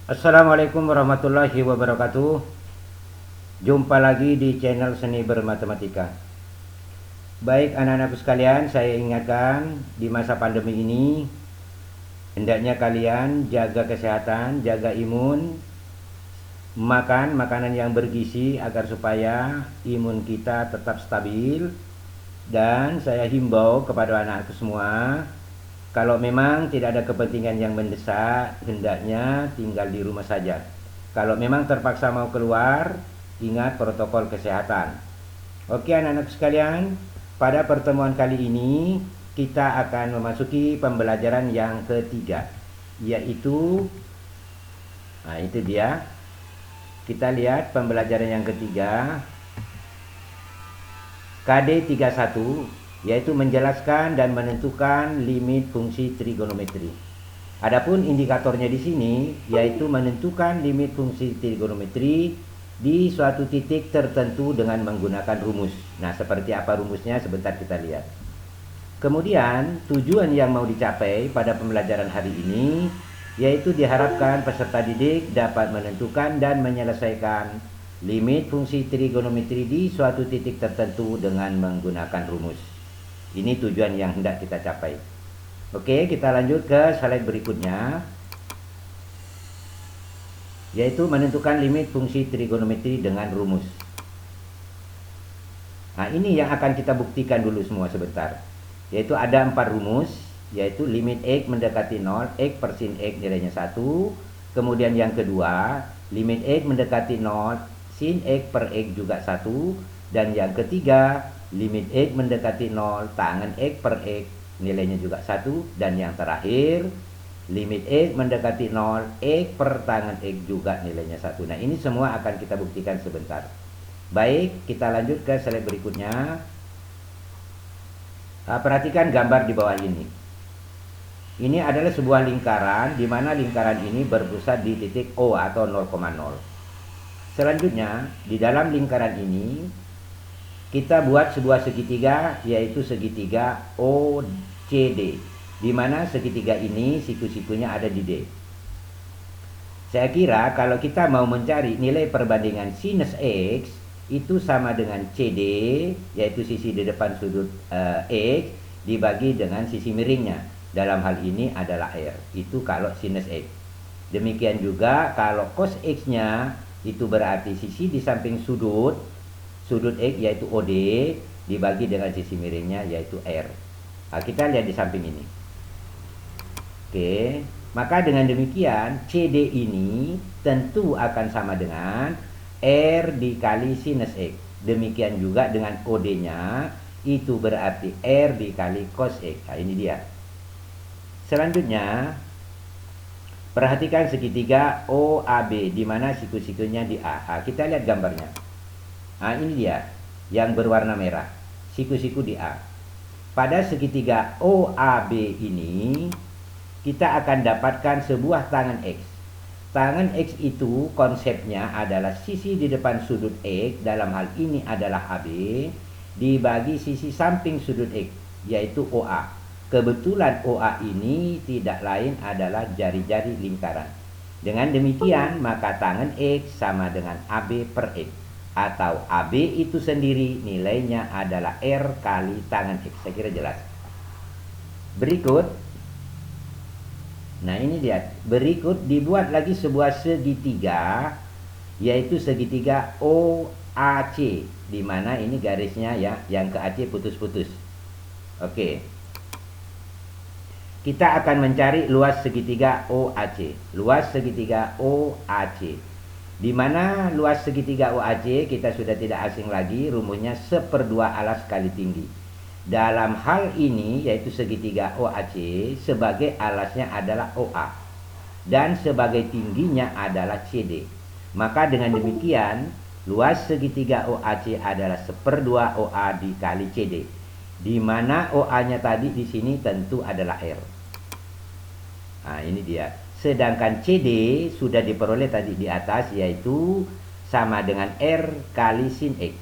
Assalamualaikum warahmatullahi wabarakatuh. Jumpa lagi di channel Seni Bermatematika. Baik anak-anakku sekalian, saya ingatkan di masa pandemi ini hendaknya kalian jaga kesehatan, jaga imun, makan makanan yang bergizi agar supaya imun kita tetap stabil. Dan saya himbau kepada anak-anakku semua, kalau memang tidak ada kepentingan yang mendesak, hendaknya tinggal di rumah saja. Kalau memang terpaksa mau keluar, ingat protokol kesehatan. Oke anak-anak sekalian, pada pertemuan kali ini kita akan memasuki pembelajaran yang ketiga, yaitu, nah itu dia, kita lihat pembelajaran yang ketiga, KD 31, yaitu menjelaskan dan menentukan limit fungsi trigonometri. Adapun indikatornya di sini yaitu menentukan limit fungsi trigonometri di suatu titik tertentu dengan menggunakan rumus. Nah, seperti apa rumusnya sebentar kita lihat. Kemudian, tujuan yang mau dicapai pada pembelajaran hari ini yaitu diharapkan peserta didik dapat menentukan dan menyelesaikan limit fungsi trigonometri di suatu titik tertentu dengan menggunakan rumus. Ini tujuan yang hendak kita capai. Oke, kita lanjut ke slide berikutnya, yaitu menentukan limit fungsi trigonometri dengan rumus. Nah, ini yang akan kita buktikan dulu semua sebentar. Yaitu ada 4 rumus, yaitu limit X mendekati 0, X per sin X nilainya 1. Kemudian yang kedua, limit X mendekati 0, sin X per X juga 1. Dan yang ketiga, limit X mendekati 0, tangen X per X nilainya juga 1. Dan yang terakhir, limit X mendekati 0, X per tangen X juga nilainya 1. Nah, ini semua akan kita buktikan sebentar. Baik, kita lanjut ke slide berikutnya. Perhatikan gambar di bawah ini. Ini adalah sebuah lingkaran, di mana lingkaran ini berpusat di titik O atau 0,0. Selanjutnya, di dalam lingkaran ini kita buat sebuah segitiga, yaitu segitiga OCD, di mana segitiga ini siku-sikunya ada di D. Saya kira kalau kita mau mencari nilai perbandingan sinus X itu sama dengan CD, yaitu sisi di depan sudut X dibagi dengan sisi miringnya. Dalam hal ini adalah R. Itu kalau sinus X. Demikian juga kalau cos X-nya itu berarti sisi di samping sudut X yaitu OD dibagi dengan sisi miringnya yaitu R. Nah, kita lihat di samping ini. Oke, maka dengan demikian CD ini tentu akan sama dengan R dikali sinus X. Demikian juga dengan OD-nya, itu berarti R dikali cos X. Nah, ini dia. Selanjutnya, perhatikan segitiga OAB, di mana siku-sikunya di A. Nah, kita lihat gambarnya. Nah, ini dia, yang berwarna merah. Siku-siku di A. Pada segitiga OAB ini, kita akan dapatkan sebuah tangen X. Tangen X itu konsepnya adalah sisi di depan sudut X, dalam hal ini adalah AB, dibagi sisi samping sudut X, yaitu OA. Kebetulan OA ini tidak lain adalah jari-jari lingkaran. Dengan demikian, maka tangen X sama dengan AB per X. Atau AB itu sendiri nilainya adalah R kali tangen X. Saya kira jelas. Berikut, nah ini lihat, berikut dibuat lagi sebuah segitiga, yaitu segitiga OAC, di mana ini garisnya ya, yang ke AC putus-putus. Oke. Kita akan mencari luas segitiga OAC. Luas segitiga OAC. Di mana luas segitiga OAC kita sudah tidak asing lagi, rumusnya 1/2 alas kali tinggi. Dalam hal ini yaitu segitiga OAC, sebagai alasnya adalah OA dan sebagai tingginya adalah CD. Maka dengan demikian luas segitiga OAC adalah 1/2 OA dikali CD, di mana OA-nya tadi di sini tentu adalah R. Nah, ini dia. Sedangkan CD sudah diperoleh tadi di atas, yaitu sama dengan R kali sin X.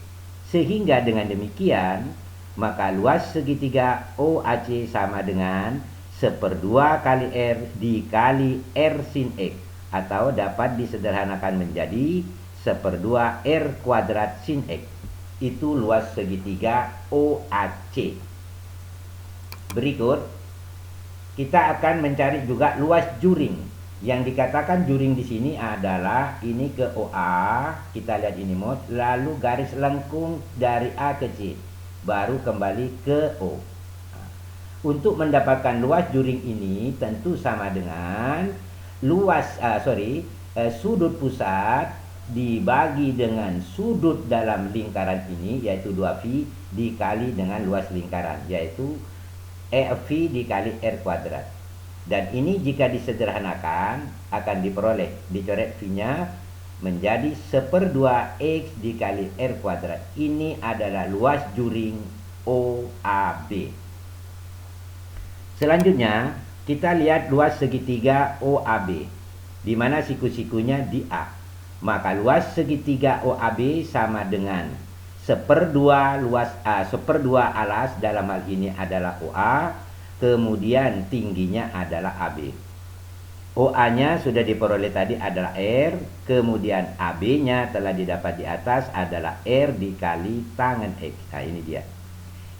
Sehingga dengan demikian, maka luas segitiga OAC sama dengan 1/2 kali R dikali R sin X. atau dapat disederhanakan menjadi 1/2 R kuadrat sin X. Itu luas segitiga OAC. Berikut kita akan mencari juga luas juring. Yang dikatakan juring di sini adalah ini ke OA, kita lihat ini mod, lalu garis lengkung dari A ke C, baru kembali ke O. Untuk mendapatkan luas juring ini tentu sama dengan sudut pusat dibagi dengan sudut dalam lingkaran ini, yaitu 2V dikali dengan luas lingkaran, yaitu V dikali R kuadrat. Dan ini jika disederhanakan akan diperoleh, dicoret V-nya menjadi 1/2 X dikali R kuadrat. Ini adalah luas juring OAB. Selanjutnya kita lihat luas segitiga OAB, di mana siku-sikunya di A. Maka luas segitiga OAB sama dengan 1/2 luas A, 1/2 alas, dalam hal ini adalah OA, kemudian tingginya adalah AB. OA-nya sudah diperoleh tadi adalah R, kemudian AB-nya telah didapat di atas adalah R dikali tangen X. Nah, ini dia.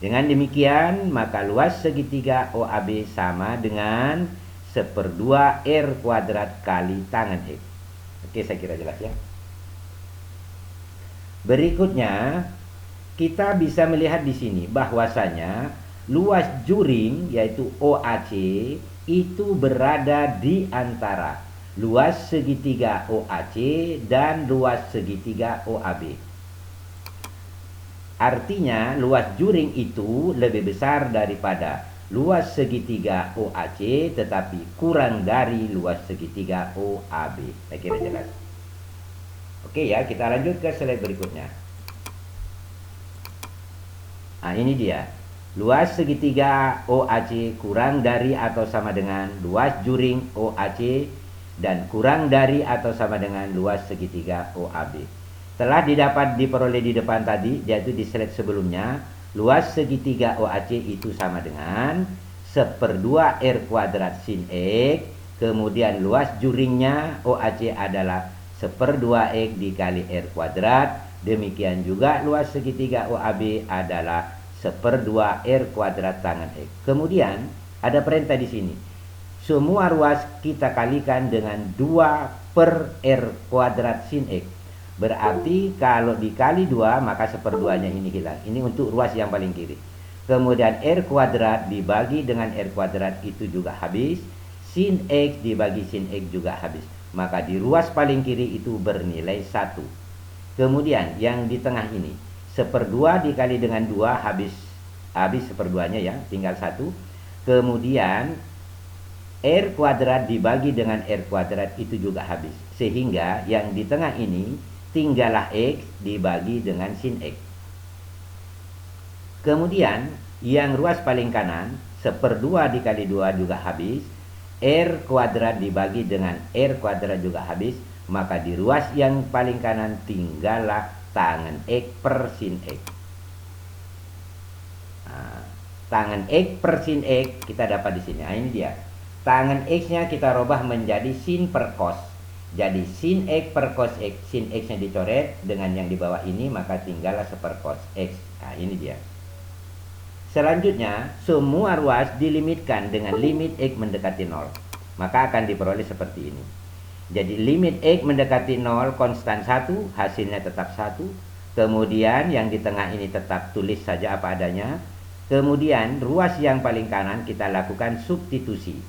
Dengan demikian, maka luas segitiga OAB sama dengan 1/2 R kuadrat kali tangen X. Oke, saya kira jelas ya. Berikutnya, kita bisa melihat di sini bahwasanya luas juring yaitu OAC itu berada di antara luas segitiga OAC dan luas segitiga OAB. Artinya luas juring itu lebih besar daripada luas segitiga OAC tetapi kurang dari luas segitiga OAB. Saya kira jelas. Oke ya, kita lanjut ke slide berikutnya. Nah, ini dia. Luas segitiga OAC kurang dari atau sama dengan luas juring OAC dan kurang dari atau sama dengan luas segitiga OAB. Telah diperoleh di depan tadi, yaitu di slide sebelumnya, luas segitiga OAC itu sama dengan 1/2 R kuadrat sin X, kemudian luas juringnya OAC adalah 1/2 X dikali R kuadrat, demikian juga luas segitiga OAB adalah 1/2 R kuadrat tangen X. Kemudian ada perintah di sini. Semua ruas kita kalikan dengan 2/R kuadrat sin X. Berarti kalau dikali 2 maka 1/2-nya ini hilang. Ini untuk ruas yang paling kiri. Kemudian R kuadrat dibagi dengan R kuadrat itu juga habis. Sin X dibagi sin X juga habis. Maka di ruas paling kiri itu bernilai 1. Kemudian yang di tengah ini 1/2 dikali dengan 2 habis 1/2-nya ya, tinggal 1. Kemudian R kuadrat dibagi dengan R kuadrat itu juga habis. Sehingga yang di tengah ini tinggallah X dibagi dengan sin X. Kemudian yang ruas paling kanan 1/2 dikali 2 juga habis. R kuadrat dibagi dengan R kuadrat juga habis. Maka di ruas yang paling kanan tinggallah tangen X per sin X. Nah, tangen X per sin X kita dapat di sini. Nah, ini dia. Tangen X-nya kita rubah menjadi sin per cos. Jadi sin X per cos X. Sin X-nya dicoret dengan yang di bawah ini, maka tinggallah 1/per cos X. Nah, ini dia. Selanjutnya, semua ruas dilimitkan dengan limit X mendekati 0. Maka akan diperoleh seperti ini. Jadi limit X mendekati 0 konstan 1, hasilnya tetap 1. Kemudian yang di tengah ini tetap tulis saja apa adanya. Kemudian ruas yang paling kanan kita lakukan substitusi,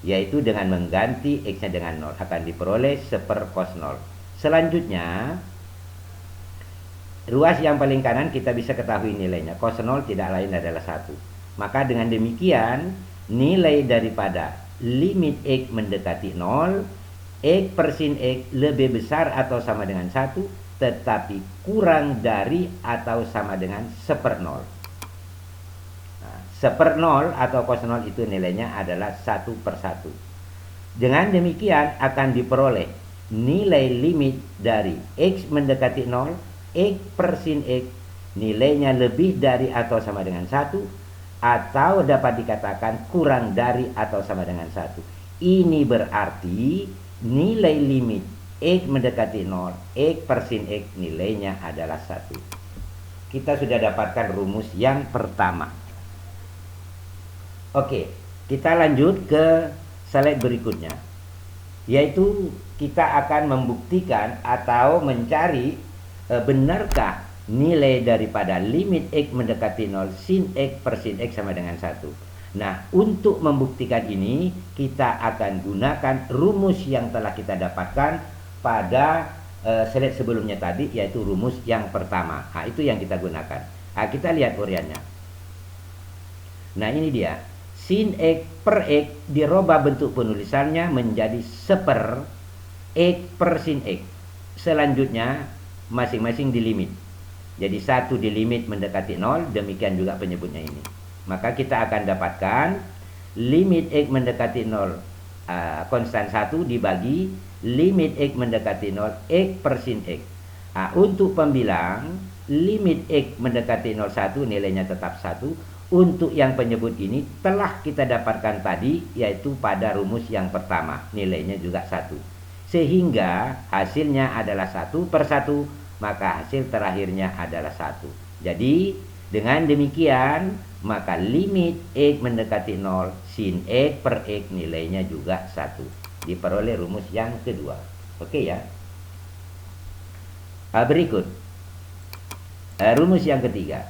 yaitu dengan mengganti X-nya dengan 0. Akan diperoleh 1/cos 0. Selanjutnya, ruas yang paling kanan kita bisa ketahui nilainya. Cos 0 tidak lain adalah 1. Maka dengan demikian, nilai daripada limit X mendekati 0, X per sin X lebih besar atau sama dengan 1, tetapi kurang dari atau sama dengan 1/0. Nah, 1/0 atau cos 0 itu nilainya adalah 1/1. Dengan demikian akan diperoleh nilai limit dari X mendekati 0, X per sin X nilainya lebih dari atau sama dengan 1, atau dapat dikatakan kurang dari atau sama dengan 1. Ini berarti nilai limit X mendekati 0, X per sin X nilainya adalah 1. Kita sudah dapatkan rumus yang pertama. Oke, kita lanjut ke slide berikutnya, yaitu kita akan membuktikan atau mencari benarkah nilai daripada limit X mendekati 0 sin X per sin X sama dengan 1. Nah, untuk membuktikan ini kita akan gunakan rumus yang telah kita dapatkan pada slide sebelumnya tadi, yaitu rumus yang pertama. Nah, itu yang kita gunakan. Nah, kita lihat uraiannya. Nah, ini dia. Sin X per X dirubah bentuk penulisannya menjadi seper X per sin X. Selanjutnya masing-masing di limit. Jadi 1 di limit mendekati 0, demikian juga penyebutnya ini. Maka kita akan dapatkan limit X mendekati 0 konstan 1 dibagi limit X mendekati 0 X per sin X. Untuk pembilang limit X mendekati 0 1 nilainya tetap 1. Untuk yang penyebut ini telah kita dapatkan tadi, yaitu pada rumus yang pertama, nilainya juga 1. Sehingga hasilnya adalah 1 per 1, maka hasil terakhirnya adalah 1. Jadi dengan demikian maka limit X mendekati 0 sin X per X nilainya juga 1. Diperoleh rumus yang kedua. Oke ya. Berikut rumus yang ketiga.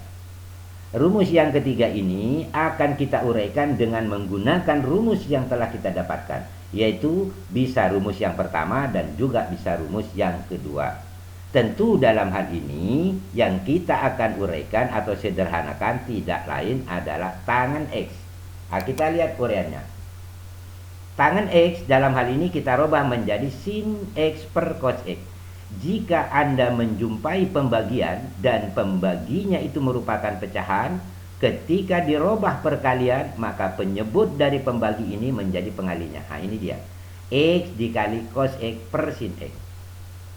Rumus yang ketiga ini akan kita uraikan dengan menggunakan rumus yang telah kita dapatkan, yaitu bisa rumus yang pertama dan juga bisa rumus yang kedua. Tentu dalam hal ini yang kita akan uraikan atau sederhanakan tidak lain adalah tangan X. Kita lihat uraiannya. Tangan X dalam hal ini kita rubah menjadi sin X per cos X. Jika Anda menjumpai pembagian dan pembaginya itu merupakan pecahan, ketika dirubah perkalian maka penyebut dari pembagi ini menjadi pengalinya. Ini dia. X dikali cos X per sin X.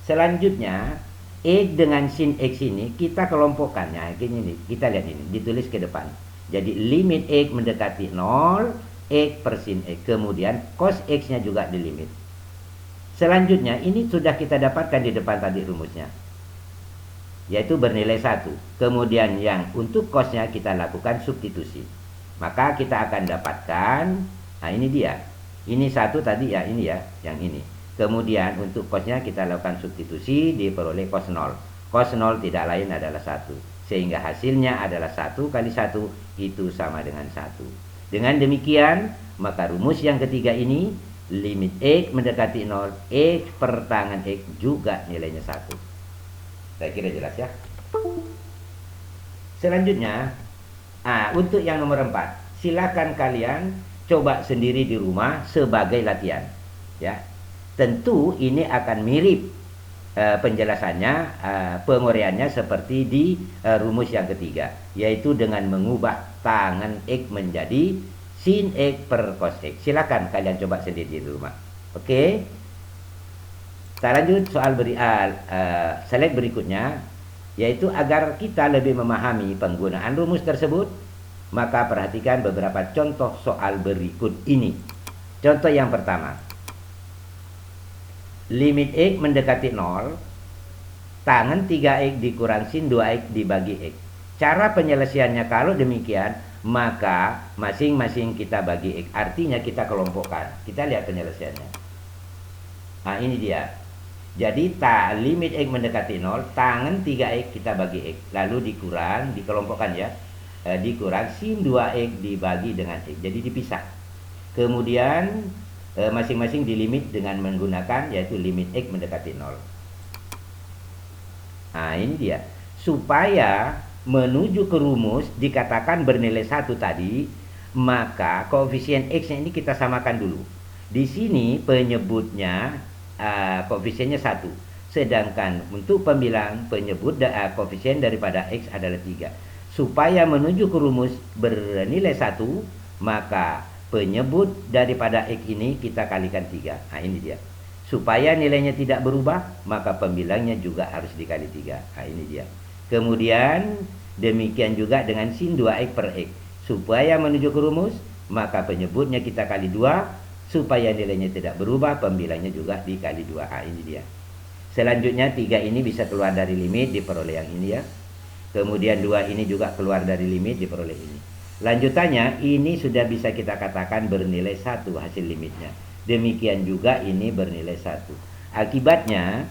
Selanjutnya X dengan sin X ini kita kelompokkannya. Ini kita lihat ini, ditulis ke depan. Jadi limit X mendekati 0 X per sin X. Kemudian cos X nya juga dilimit. Selanjutnya ini sudah kita dapatkan di depan tadi rumusnya, yaitu bernilai 1. Kemudian yang untuk cosnya kita lakukan substitusi, maka kita akan dapatkan, ini dia, ini 1 tadi ya, ini ya, yang ini. Kemudian untuk cosnya kita lakukan substitusi, diperoleh cos 0. Cos 0 tidak lain adalah 1, sehingga hasilnya adalah 1 kali 1 itu sama dengan 1. Dengan demikian maka rumus yang ketiga ini, limit X mendekati 0 X per tangan X juga nilainya 1. Saya kira jelas ya. Selanjutnya untuk yang nomor 4, silakan kalian coba sendiri di rumah sebagai latihan ya. Tentu ini akan mirip penjelasannya, penguraiannya seperti di rumus yang ketiga, yaitu dengan mengubah tangan X menjadi sin X per cos X. Silakan kalian coba sendiri di rumah. Oke. Kita lanjut soal slide berikutnya, yaitu agar kita lebih memahami penggunaan rumus tersebut, maka perhatikan beberapa contoh soal berikut ini. Contoh yang pertama. Limit X mendekati 0, tangan 3X dikurang sin 2X dibagi X. Cara penyelesaiannya kalau demikian, maka masing-masing kita bagi X. Artinya kita kelompokkan. Kita lihat penyelesaiannya. Ini dia. Jadi limit X mendekati 0, tangan 3X kita bagi X. Lalu dikurang, dikelompokkan ya. Dikurang sin 2X dibagi dengan X. Jadi dipisah. Kemudian masing-masing dilimit dengan menggunakan, yaitu limit X mendekati 0. Ini dia. Supaya menuju ke rumus dikatakan bernilai 1 tadi, maka koefisien X-nya ini kita samakan dulu. Di sini penyebutnya koefisiennya 1. Sedangkan untuk pembilang penyebut koefisien daripada X adalah 3. Supaya menuju ke rumus bernilai 1, maka penyebut daripada X ini kita kalikan 3. Ini dia. Supaya nilainya tidak berubah, maka pembilangnya juga harus dikali 3. Ini dia. Kemudian demikian juga dengan sin 2X per X. Supaya menuju ke rumus, maka penyebutnya kita kali 2. Supaya nilainya tidak berubah, pembilangnya juga dikali 2A. Ini dia. Selanjutnya 3 ini bisa keluar dari limit, diperoleh yang ini ya. Kemudian 2 ini juga keluar dari limit, diperoleh ini. Lanjutannya ini sudah bisa kita katakan bernilai 1 hasil limitnya. Demikian juga ini bernilai 1. Akibatnya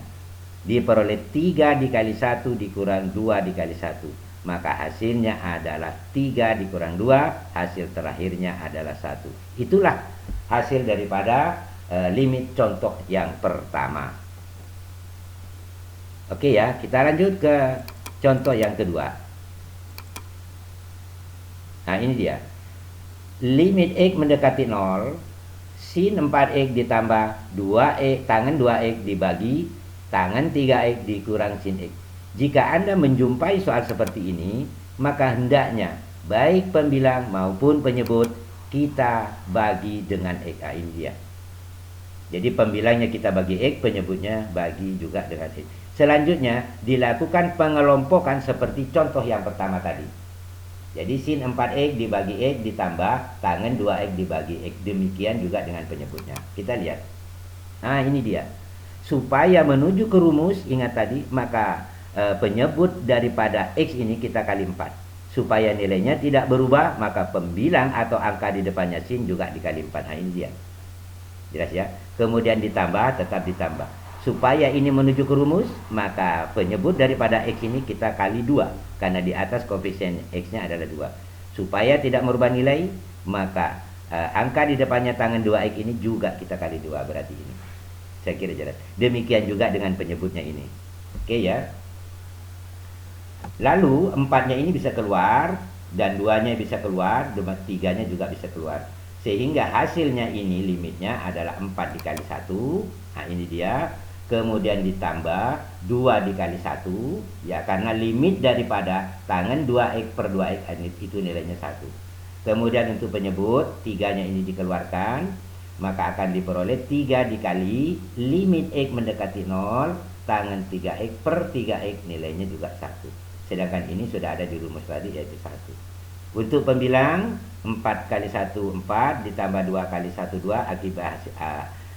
diperoleh 3 dikali 1 dikurang 2 dikali 1. Maka hasilnya adalah 3 dikurang 2, hasil terakhirnya adalah 1. Itulah hasil daripada limit contoh yang pertama. Oke ya, kita lanjut ke contoh yang kedua. Nah ini dia. Limit X mendekati 0, sin 4X ditambah 2X, tangan 2X dibagi tangan 3X dikurang sin X. Jika Anda menjumpai soal seperti ini, maka hendaknya baik pembilang maupun penyebut kita bagi dengan X. Nah, ini dia. Jadi pembilangnya kita bagi X, penyebutnya bagi juga dengan X. Selanjutnya dilakukan pengelompokan seperti contoh yang pertama tadi. Jadi sin 4X dibagi X ditambah tangan 2X dibagi X. Demikian juga dengan penyebutnya. Kita lihat. Nah ini dia. Supaya menuju ke rumus, ingat tadi, maka penyebut daripada X ini kita kali 4. Supaya nilainya tidak berubah, maka pembilang atau angka di depannya sin juga dikali 4. Nah ini dia. Jelas ya. Kemudian ditambah, tetap ditambah. Supaya ini menuju ke rumus, maka penyebut daripada X ini kita kali 2. Karena di atas koefisien X-nya adalah 2. Supaya tidak merubah nilai, maka angka di depannya tangan 2X ini juga kita kali 2. Berarti ini. Saya kira jelas. Demikian juga dengan penyebutnya ini. Oke ya. Lalu 4-nya ini bisa keluar, dan 2-nya bisa keluar, 3-nya juga bisa keluar. Sehingga hasilnya ini limitnya adalah 4 dikali 1. Nah ini dia. Kemudian ditambah 2 dikali 1. Ya karena limit daripada tangan 2X per 2X itu nilainya 1. Kemudian untuk penyebut 3-nya ini dikeluarkan. Maka akan diperoleh 3 dikali limit X mendekati 0. Tangan 3X per 3X nilainya juga 1. Sedangkan ini sudah ada di rumus tadi yaitu 1. Untuk pembilang 4 kali 1 4 ditambah 2 kali 1 2 akibat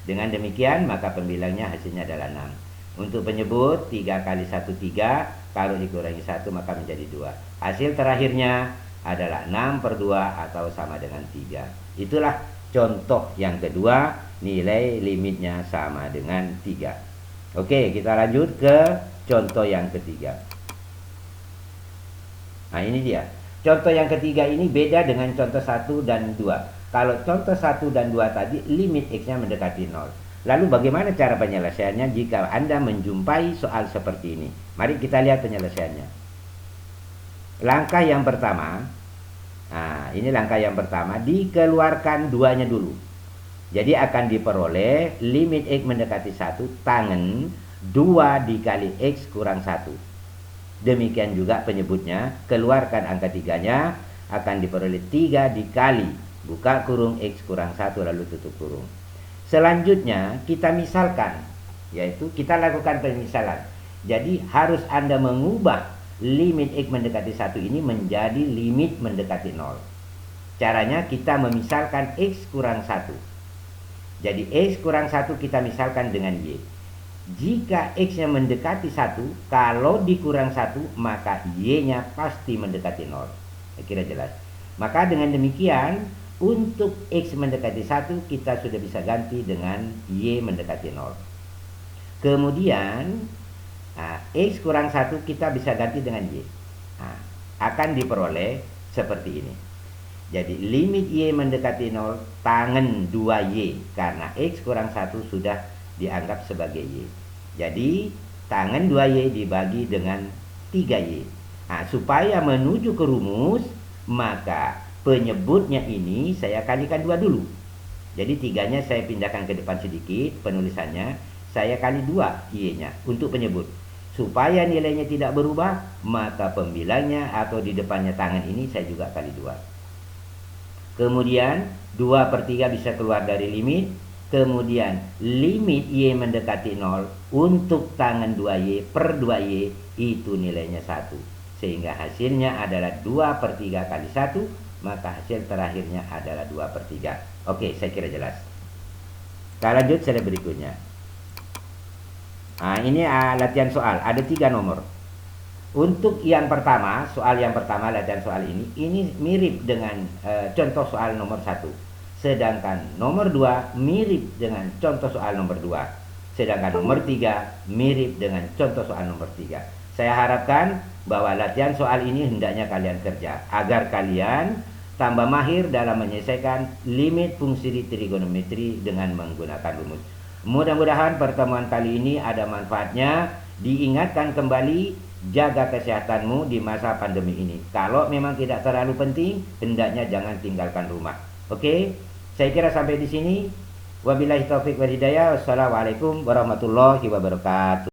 dengan demikian maka pembilangnya hasilnya adalah 6. Untuk penyebut 3 kali 1 3, kalau dikurangi 1 maka menjadi 2. Hasil terakhirnya adalah 6 per 2 atau sama dengan 3. Itulah contoh yang kedua, nilai limitnya sama dengan 3. Oke, kita lanjut ke contoh yang ketiga. Nah ini dia. Contoh yang ketiga ini beda dengan contoh 1 dan 2. Kalau contoh 1 dan 2 tadi limit X-nya mendekati 0. Lalu bagaimana cara penyelesaiannya jika Anda menjumpai soal seperti ini? Mari kita lihat penyelesaiannya. Langkah yang pertama, nah ini langkah yang pertama, dikeluarkan 2-nya dulu. Jadi akan diperoleh limit X mendekati 1 tangan 2 dikali X kurang 1. Demikian juga penyebutnya, keluarkan angka 3-nya, akan diperoleh 3 dikali buka kurung X kurang 1 lalu tutup kurung. Selanjutnya kita misalkan, yaitu kita lakukan pemisalan. Jadi harus Anda mengubah limit X mendekati 1 ini menjadi limit mendekati 0. Caranya kita memisalkan X kurang 1. Jadi X kurang 1 kita misalkan dengan Y. Jika X-nya mendekati 1, kalau dikurang 1 maka Y-nya pasti mendekati 0. Saya kira jelas. Maka dengan demikian untuk X mendekati 1 kita sudah bisa ganti dengan Y mendekati 0. Kemudian X kurang 1 kita bisa ganti dengan Y. Akan diperoleh seperti ini. Jadi limit Y mendekati 0 tangan 2Y. Karena X kurang 1 sudah dianggap sebagai Y. Jadi tangan 2Y dibagi dengan 3Y. Supaya menuju ke rumus, maka penyebutnya ini saya kalikan 2 dulu. Jadi 3-nya saya pindahkan ke depan sedikit penulisannya. Saya kali 2 Y-nya untuk penyebut. Supaya nilainya tidak berubah, maka pembilangnya atau di depannya tangan ini saya juga kali 2. Kemudian 2 per 3 bisa keluar dari limit. Kemudian limit Y mendekati 0 untuk tangan 2Y per 2Y itu nilainya 1. Sehingga hasilnya adalah 2 per 3 kali 1. Maka hasil terakhirnya adalah 2 per 3. Oke, saya kira jelas. Kita lanjut slide berikutnya. Nah, ini latihan soal, ada 3 nomor. Untuk yang pertama, soal yang pertama, latihan soal ini mirip dengan contoh soal nomor 1. Sedangkan nomor 2 mirip dengan contoh soal nomor 2. Sedangkan nomor 3 mirip dengan contoh soal nomor 3. Saya harapkan bahwa latihan soal ini hendaknya kalian kerja agar kalian tambah mahir dalam menyelesaikan limit fungsi trigonometri dengan menggunakan rumus. Mudah-mudahan pertemuan kali ini ada manfaatnya. Diingatkan kembali, jaga kesehatanmu di masa pandemi ini. Kalau memang tidak terlalu penting, hendaknya jangan tinggalkan rumah. Oke? Saya kira sampai di sini. Wabillahi taufik wal hidayah. Wassalamualaikum warahmatullahi wabarakatuh.